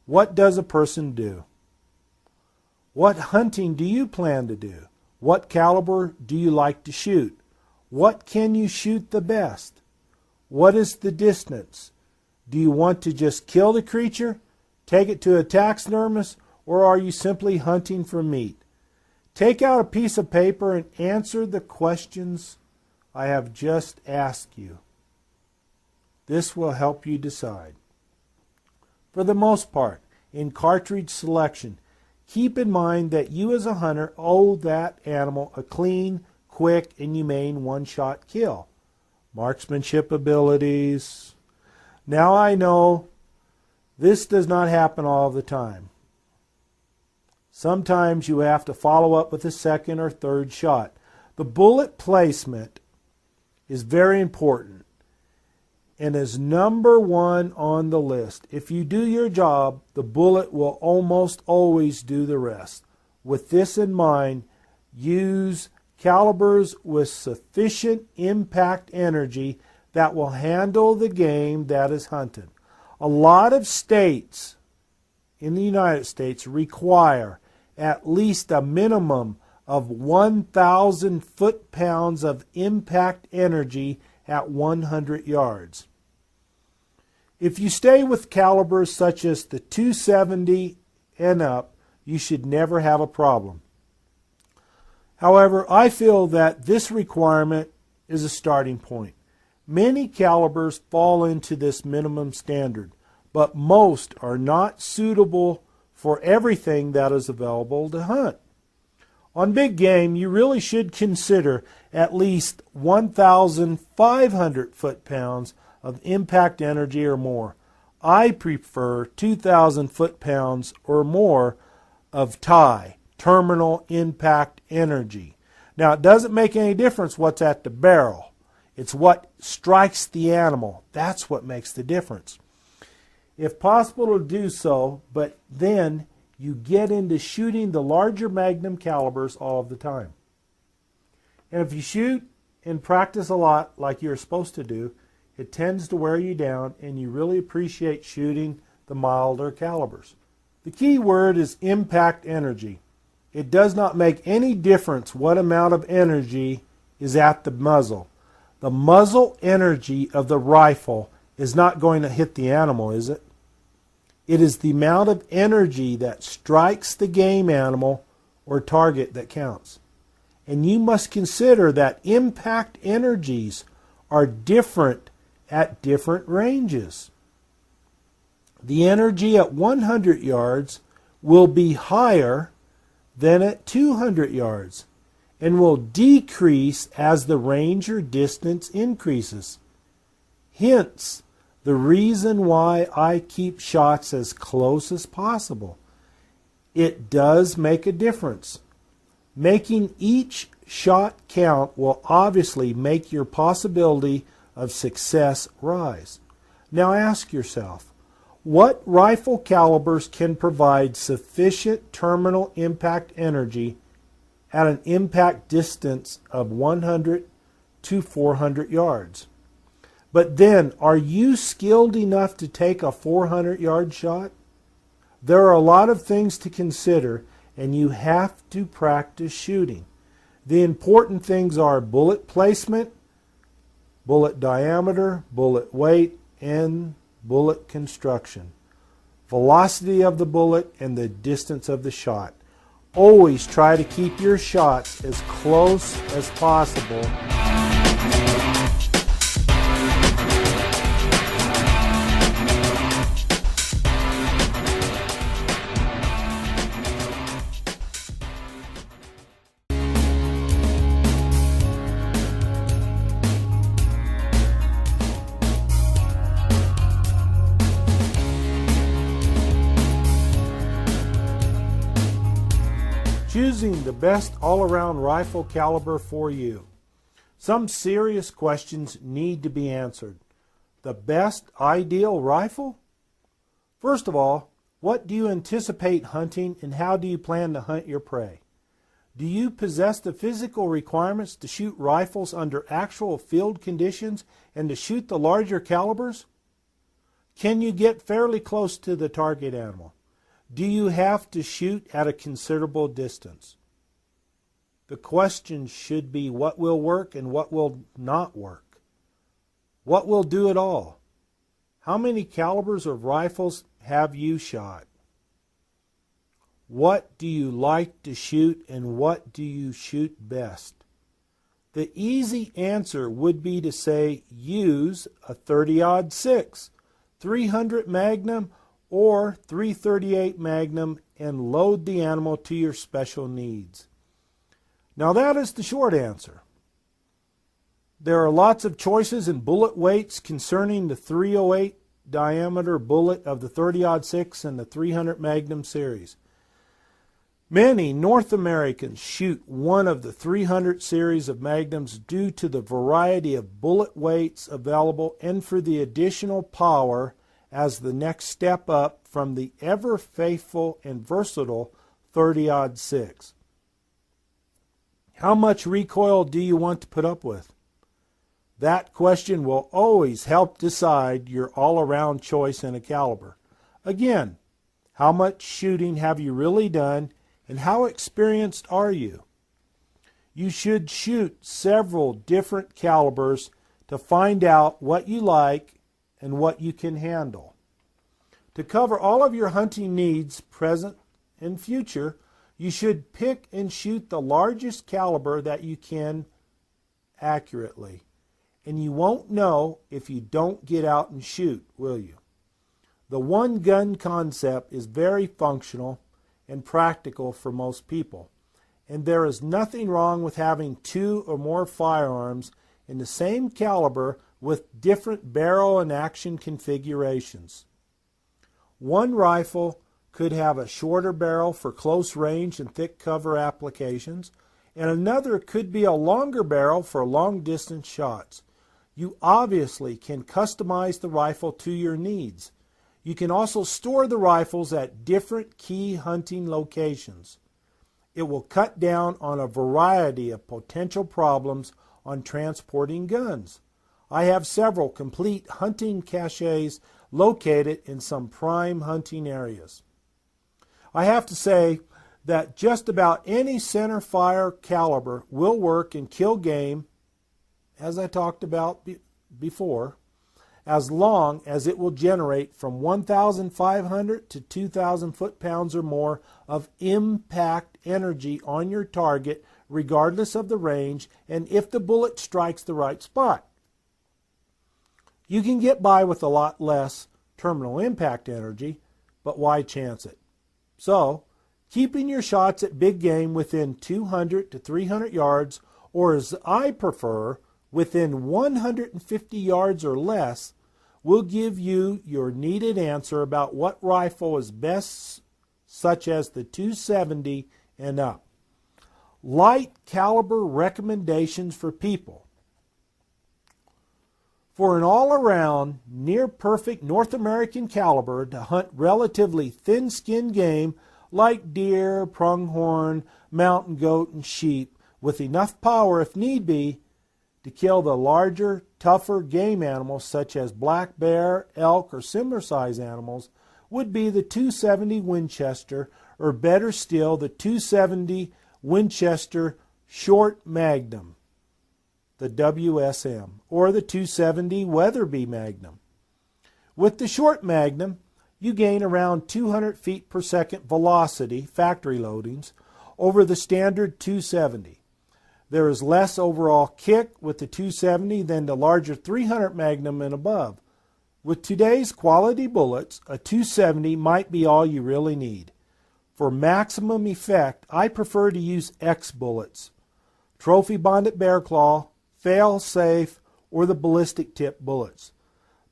What does a person do? What hunting do you plan to do? What caliber do you like to shoot? What can you shoot the best? What is the distance? Do you want to just kill the creature, take it to a taxidermist, or are you simply hunting for meat? Take out a piece of paper and answer the questions I have just asked you. This will help you decide. For the most part, in cartridge selection, keep in mind that you as a hunter owe that animal a clean, quick, and humane one-shot kill. Marksmanship abilities. Now I know this does not happen all the time. Sometimes you have to follow up with a second or third shot. The bullet placement is very important and is number one on the list. If you do your job, the bullet will almost always do the rest. With this in mind, use calibers with sufficient impact energy that will handle the game that is hunted. A lot of states in the United States require at least a minimum of 1,000 foot-pounds of impact energy at 100 yards. If you stay with calibers such as the 270 and up, you should never have a problem. However, I feel that this requirement is a starting point. Many calibers fall into this minimum standard, but most are not suitable for everything that is available to hunt. On big game, you really should consider at least 1,500 foot-pounds of impact energy or more. I prefer 2,000 foot-pounds or more of TIE, terminal impact energy. Now, it doesn't make any difference what's at the barrel. It's what strikes the animal. That's what makes the difference. If possible to do so, but then you get into shooting the larger Magnum calibers all of the time. And if you shoot and practice a lot like you're supposed to do, it tends to wear you down and you really appreciate shooting the milder calibers. The key word is impact energy. It does not make any difference what amount of energy is at the muzzle. The muzzle energy of the rifle is not going to hit the animal, is it? It is the amount of energy that strikes the game animal or target that counts. And you must consider that impact energies are different at different ranges. The energy at 100 yards will be higher than at 200 yards and will decrease as the range or distance increases. Hence, the reason why I keep shots as close as possible. It does make a difference. Making each shot count will obviously make your possibility of success rise. Now ask yourself, what rifle calibers can provide sufficient terminal impact energy at an impact distance of 100 to 400 yards? But then, are you skilled enough to take a 400-yard shot? There are a lot of things to consider, and you have to practice shooting. The important things are bullet placement, bullet diameter, bullet weight, and bullet construction. Velocity of the bullet and the distance of the shot. Always try to keep your shots as close as possible. Choosing the best all-around rifle caliber for you. Some serious questions need to be answered. The best ideal rifle? First of all, what do you anticipate hunting and how do you plan to hunt your prey? Do you possess the physical requirements to shoot rifles under actual field conditions and to shoot the larger calibers? Can you get fairly close to the target animal? Do you have to shoot at a considerable distance? The question should be what will work and what will not work. What will do it all? How many calibers of rifles have you shot? What do you like to shoot and what do you shoot best? The easy answer would be to say use a 30-06, 300 Magnum, or 338 Magnum and load the animal to your special needs. Now that is the short answer. There are lots of choices in bullet weights concerning the 308 diameter bullet of the 30-06 and the 300 Magnum series. Many North Americans shoot one of the 300 series of Magnums due to the variety of bullet weights available and for the additional power as the next step up from the ever faithful and versatile 30-06. How much recoil do you want to put up with? That question will always help decide your all-around choice in a caliber. Again, how much shooting have you really done and how experienced are you? You should shoot several different calibers to find out what you like and what you can handle. To cover all of your hunting needs, present and future, you should pick and shoot the largest caliber that you can accurately. And you won't know if you don't get out and shoot, will you? The one gun concept is very functional and practical for most people. And there is nothing wrong with having 2 or more firearms in the same caliber with different barrel and action configurations. One rifle could have a shorter barrel for close range and thick cover applications, and another could be a longer barrel for long distance shots. You obviously can customize the rifle to your needs. You can also store the rifles at different key hunting locations. It will cut down on a variety of potential problems on transporting guns. I have several complete hunting caches located in some prime hunting areas. I have to say that just about any center fire caliber will work and kill game, as I talked about before, as long as it will generate from 1,500 to 2,000 foot-pounds or more of impact energy on your target, regardless of the range, and if the bullet strikes the right spot. You can get by with a lot less terminal impact energy, but why chance it? So, keeping your shots at big game within 200 to 300 yards, or as I prefer, within 150 yards or less, will give you your needed answer about what rifle is best, such as the 270 and up. Light caliber recommendations for people. For an all-around, near-perfect North American caliber to hunt relatively thin-skinned game like deer, pronghorn, mountain goat, and sheep, with enough power, if need be, to kill the larger, tougher game animals such as black bear, elk, or similar-sized animals, would be the 270 Winchester, or better still, the 270 Winchester Short Magnum, the WSM, or the 270 Weatherby Magnum. With the Short Magnum, you gain around 200 feet per second velocity, factory loadings, over the standard 270. There is less overall kick with the 270 than the larger 300 Magnum and above. With today's quality bullets, a 270 might be all you really need. For maximum effect, I prefer to use X bullets, trophy bonded bear claw, fail safe, or the ballistic tip bullets.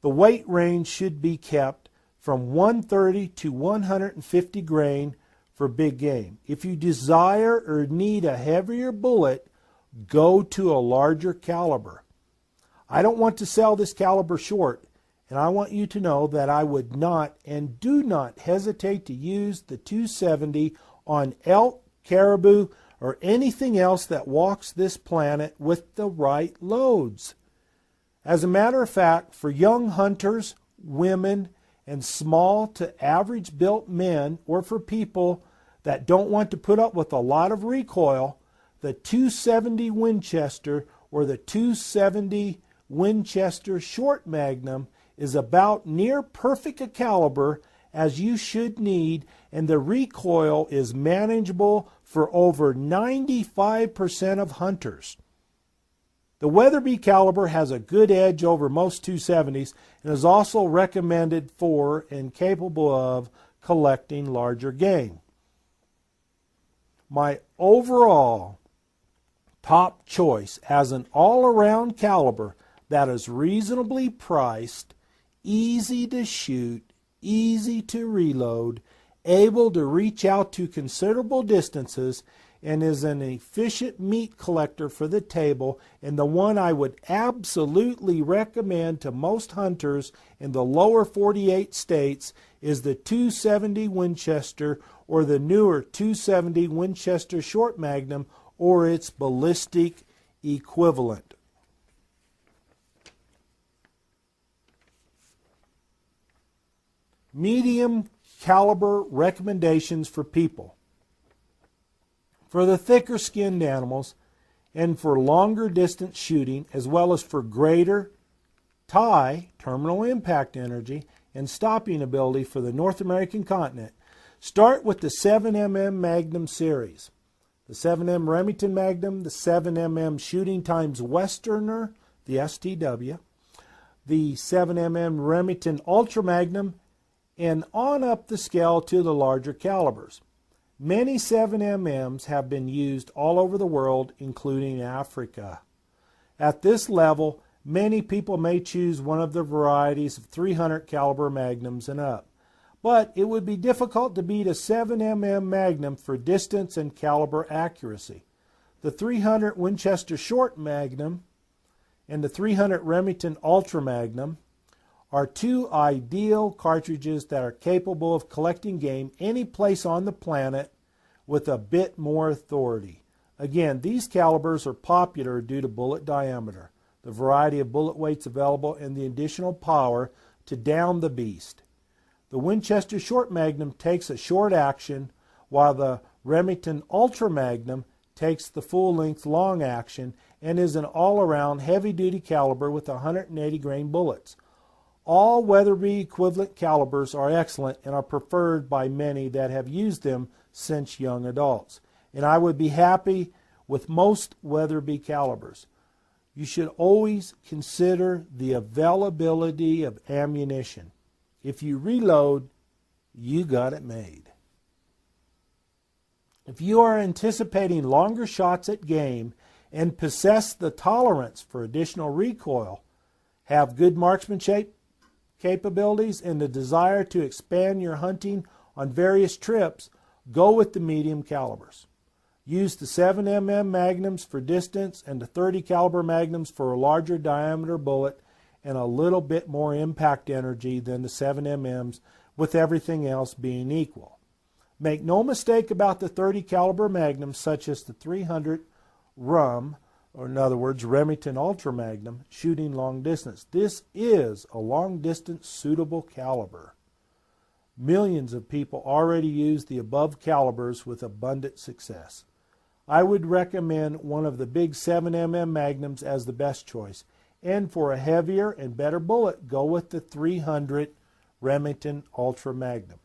The weight range should be kept from 130 to 150 grain for big game. If you desire or need a heavier bullet, go to a larger caliber. I don't want to sell this caliber short, and I want you to know that I would not and do not hesitate to use the 270 on elk, caribou, or anything else that walks this planet with the right loads. As a matter of fact, for young hunters, women, and small to average built men, or for people that don't want to put up with a lot of recoil, the 270 Winchester or the 270 Winchester Short Magnum is about near perfect a caliber as you should need, and the recoil is manageable for over 95% of hunters. The Weatherby caliber has a good edge over most 270s and is also recommended for and capable of collecting larger game. My overall top choice as an all-around caliber that is reasonably priced, easy to shoot, easy to reload, able to reach out to considerable distances, and is an efficient meat collector for the table, and the one I would absolutely recommend to most hunters in the lower 48 states is the 270 Winchester or the newer 270 Winchester Short Magnum or its ballistic equivalent. Medium caliber recommendations for people. For the thicker skinned animals and for longer distance shooting, as well as for greater tie, terminal impact energy, and stopping ability for the North American continent, start with the 7mm Magnum series. The 7M Remington Magnum, the 7mm Shooting Times Westerner, the STW, the 7mm Remington Ultra Magnum, and on up the scale to the larger calibers. Many 7MMs have been used all over the world, including Africa. At this level, many people may choose one of the varieties of 300 caliber magnums and up. But it would be difficult to beat a 7mm Magnum for distance and caliber accuracy. The 300 Winchester Short Magnum and the 300 Remington Ultra Magnum are two ideal cartridges that are capable of collecting game any place on the planet with a bit more authority. Again, these calibers are popular due to bullet diameter, the variety of bullet weights available, and the additional power to down the beast. The Winchester Short Magnum takes a short action, while the Remington Ultra Magnum takes the full-length long action and is an all-around heavy-duty caliber with 180 grain bullets. All Weatherby equivalent calibers are excellent and are preferred by many that have used them since young adults. And I would be happy with most Weatherby calibers. You should always consider the availability of ammunition. If you reload, you got it made. If you are anticipating longer shots at game and possess the tolerance for additional recoil, have good marksmanship capabilities, and the desire to expand your hunting on various trips, go with the medium calibers. Use the 7mm Magnums for distance and the 30 caliber Magnums for a larger diameter bullet and a little bit more impact energy than the 7MMs, with everything else being equal. Make no mistake about the 30 caliber Magnums, such as the 300 RUM, or in other words, Remington Ultra Magnum, shooting long distance. This is a long distance suitable caliber. Millions of people already use the above calibers with abundant success. I would recommend one of the big 7mm Magnums as the best choice, and for a heavier and better bullet, go with the 300 Remington Ultra Magnum.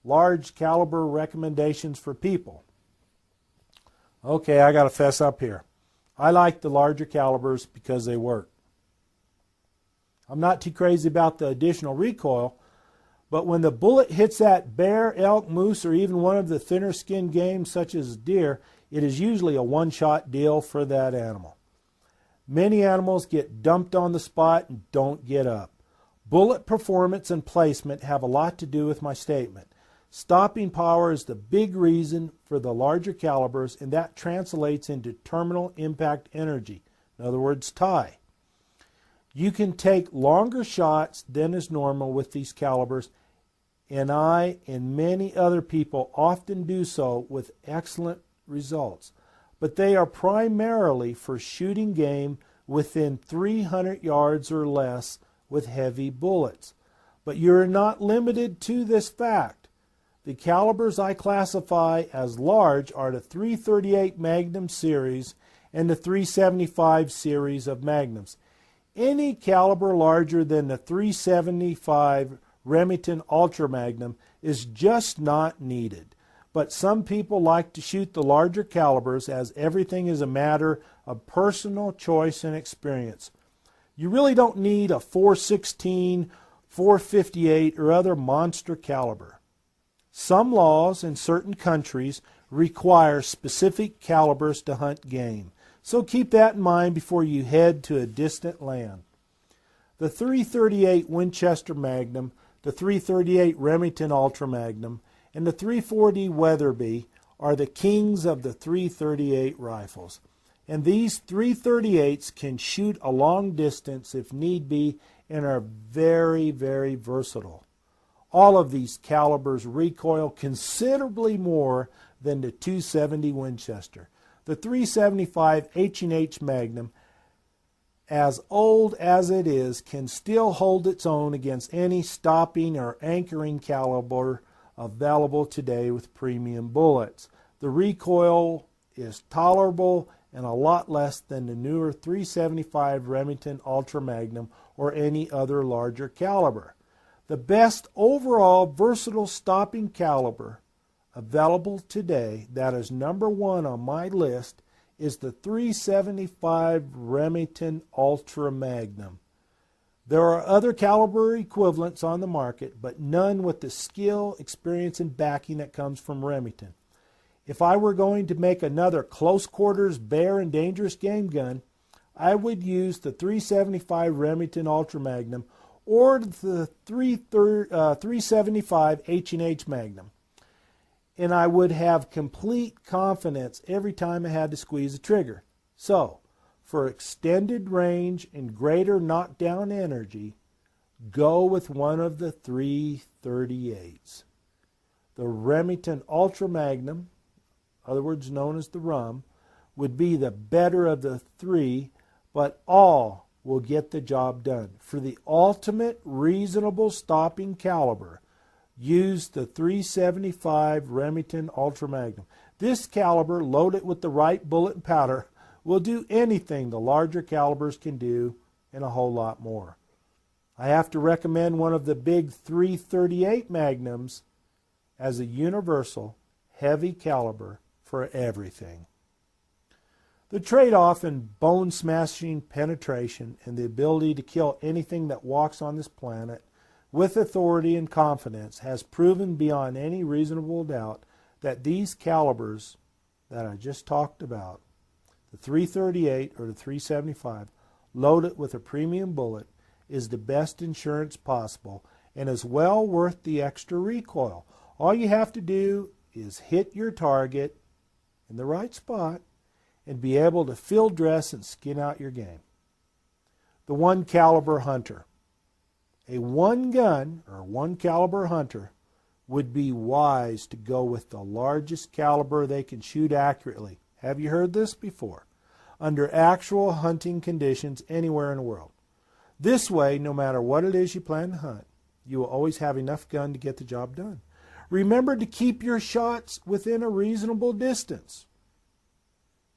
Large caliber recommendations for people. Okay, I got to fess up here. I like the larger calibers because they work. I'm not too crazy about the additional recoil, but when the bullet hits that bear, elk, moose, or even one of the thinner skinned game such as deer, it is usually a one-shot deal for that animal. Many animals get dumped on the spot and don't get up. Bullet performance and placement have a lot to do with my statement. Stopping power is the big reason for the larger calibers, and that translates into terminal impact energy. In other words, TI. You can take longer shots than is normal with these calibers, and I and many other people often do so with excellent results. But they are primarily for shooting game within 300 yards or less with heavy bullets. But you're not limited to this fact. The calibers I classify as large are the .338 Magnum series and the .375 series of Magnums. Any caliber larger than the .375 Remington Ultra Magnum is just not needed. But some people like to shoot the larger calibers, as everything is a matter of personal choice and experience. You really don't need a .416, .458, or other monster caliber. Some laws in certain countries require specific calibers to hunt game, so keep that in mind before you head to a distant land. The .338 Winchester Magnum, the .338 Remington Ultra Magnum, and the .340 Weatherby are the kings of the .338 rifles. And these .338s can shoot a long distance if need be and are very, very versatile. All of these calibers recoil considerably more than the .270 Winchester. The .375 H&H Magnum, as old as it is, can still hold its own against any stopping or anchoring caliber available today with premium bullets. The recoil is tolerable and a lot less than the newer .375 Remington Ultra Magnum or any other larger caliber. The best overall versatile stopping caliber available today, that is number one on my list, is the .375 Remington Ultra Magnum. There are other caliber equivalents on the market, but none with the skill, experience, and backing that comes from Remington. If I were going to make another close quarters bear and dangerous game gun, I would use the .375 Remington Ultra Magnum or the .375 H&H Magnum. And I would have complete confidence every time I had to squeeze the trigger. So, for extended range and greater knockdown energy, go with one of the .338s. The Remington Ultra Magnum, other words known as the Rum, would be the better of the three, but all will get the job done. For the ultimate reasonable stopping caliber, use the .375 Remington Ultra Magnum. This caliber, loaded with the right bullet and powder, will do anything the larger calibers can do and a whole lot more. I have to recommend one of the big .338 Magnums as a universal heavy caliber for everything. The trade-off in bone-smashing penetration and the ability to kill anything that walks on this planet with authority and confidence has proven beyond any reasonable doubt that these calibers that I just talked about, the .338 or the .375, loaded with a premium bullet, is the best insurance possible and is well worth the extra recoil. All you have to do is hit your target in the right spot and be able to field dress and skin out your game. The one caliber hunter. A one gun or one caliber hunter would be wise to go with the largest caliber they can shoot accurately. Have you heard this before? Under actual hunting conditions anywhere in the world. This way, no matter what it is you plan to hunt, you will always have enough gun to get the job done. Remember to keep your shots within a reasonable distance.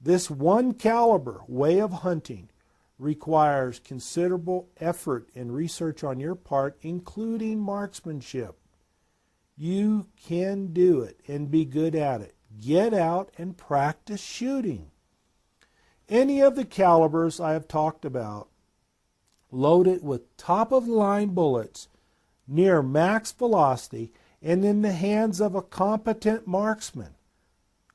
This one caliber way of hunting requires considerable effort and research on your part, including marksmanship. You can do it and be good at it. Get out and practice shooting. Any of the calibers I have talked about, loaded with top-of-the-line bullets near max velocity and in the hands of a competent marksman,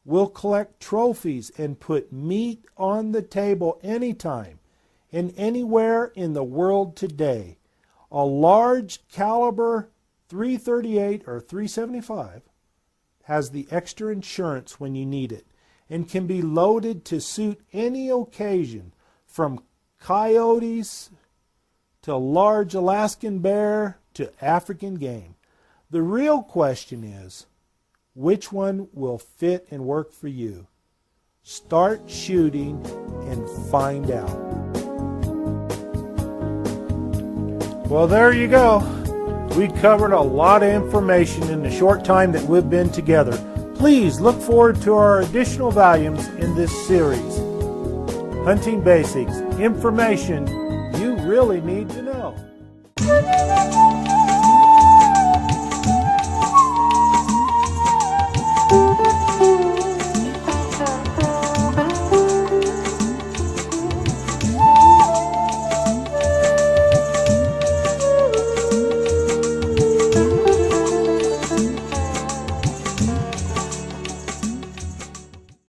will collect trophies and put meat on the table anytime and anywhere in the world today. A large caliber .338 or .375 has the extra insurance when you need it and can be loaded to suit any occasion, from coyotes to large Alaskan bear to African game. The real question is, which one will fit and work for you? Start shooting and find out. Well, there you go. We covered a lot of information in the short time that we've been together. Please look forward to our additional volumes in this series. Hunting Basics, information you really need to know.